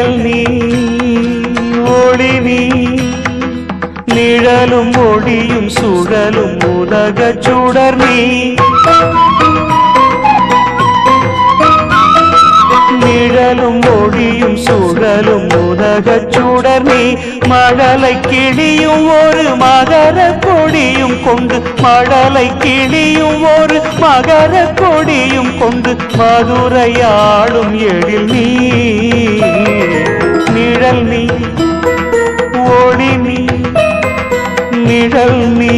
நிழல் நீ ஒளி நீ நிழலும் ஒளியும் சுழலும் உலகச் சுடர் நீ நிழலும் ஒளியும் சுழலும் உலகச் சுடர் நீ மழலை கிளியும் ஒரு மகர கொடியும் கொண்டு மழலை கிளியும் ஒரு மகர கொடியும் கொண்டு மதுரையாடும் எழில் நீ நிழல் நீ ஒளி நீ நிழல் நீ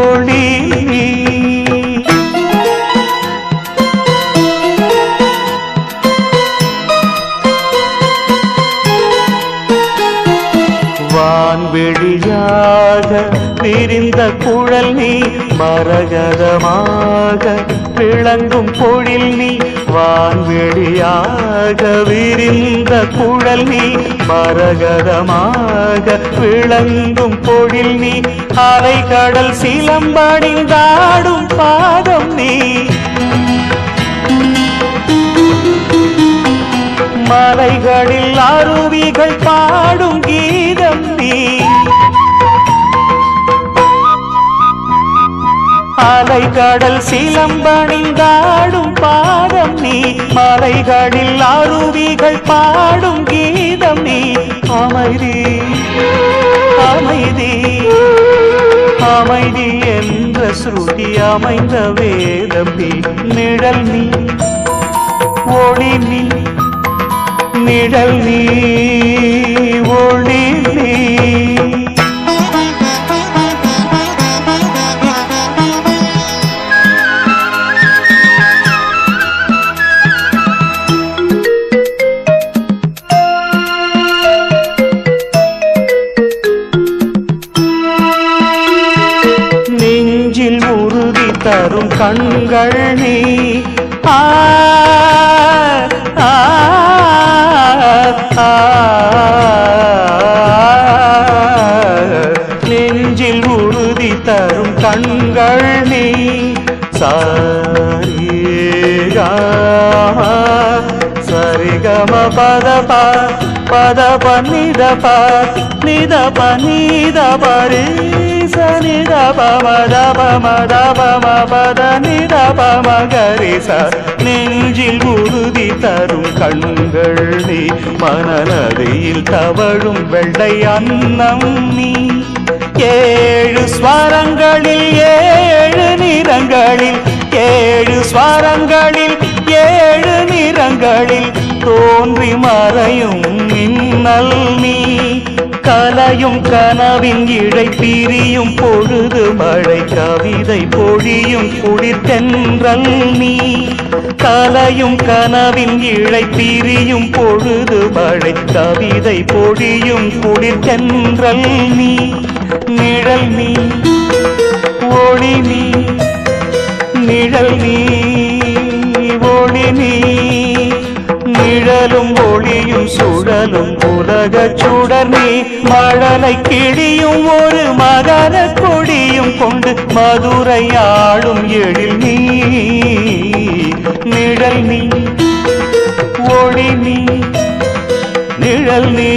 ஒளி நீ வான்வெளியாக விரிந்த குழல் நீ மரகதமாக விளங்கும் பொழில் நீ வான்வெளியாக விரிந்த குழல் நீ மரகதமாக விளங்கும் பொழில் நீ அலைகடல் சிலம்பணிந்தாடும் பாதம் நீ மலைகளில் அருவிகள் பாடும் கீதம் நீ அலைகடல் சிலம்பணிந்தாடும் பாதம் நீ மலைகளில் அருவிகள் பாடும் கீதம் நீ அமைதி அமைதி அமைதி என்ற ஸ்ருதி அமைந்த வேதம் நீ நிழல் நீ ஒளி நீ நிழல் நீ ஒளி நீ நெஞ்சில் உறுதி தரும் கண்கள் நீ நெஞ்சில் உறுதி தரும் கண்கள் நீ சரிகம பதப பதப நிதப நிதப நிதபரி நிதப மதப மதப மபத நிதப மகரிச நெஞ்சில் உறுதி தரும் கண்கள் நீ மனநதியில் தவழும் வெள்ளை அன்னம் நீ ஏழு ஸ்வரங்களில் ஏழு நிறங்களில் ஏழு ஸ்வரங்களில் ஏழு நிறங்களில் தோன்றி மறையும் மின்னல் நீ கலையும் கனவின் இழை பிரியும் பொழுது மழை கவிதை பொழியும் குளிர் தென்றல் நீ கலையும் கனவின் இழை பிரியும் பொழுது மழை கவிதை பொழியும் குளிர் தென்றல் நீ நிழல் நீ ஒளி நீ நிழல் நீ ஒளி நீ நிழலும் ஒளியும் சுழலும் உலகச் சுடர் நீ மழலை கிளியும் ஒரு மகர கொடியும் கொண்டு மதுரையாடும் எழில் நீ நிழல் நீ ஒளி நீ நிழல் நீ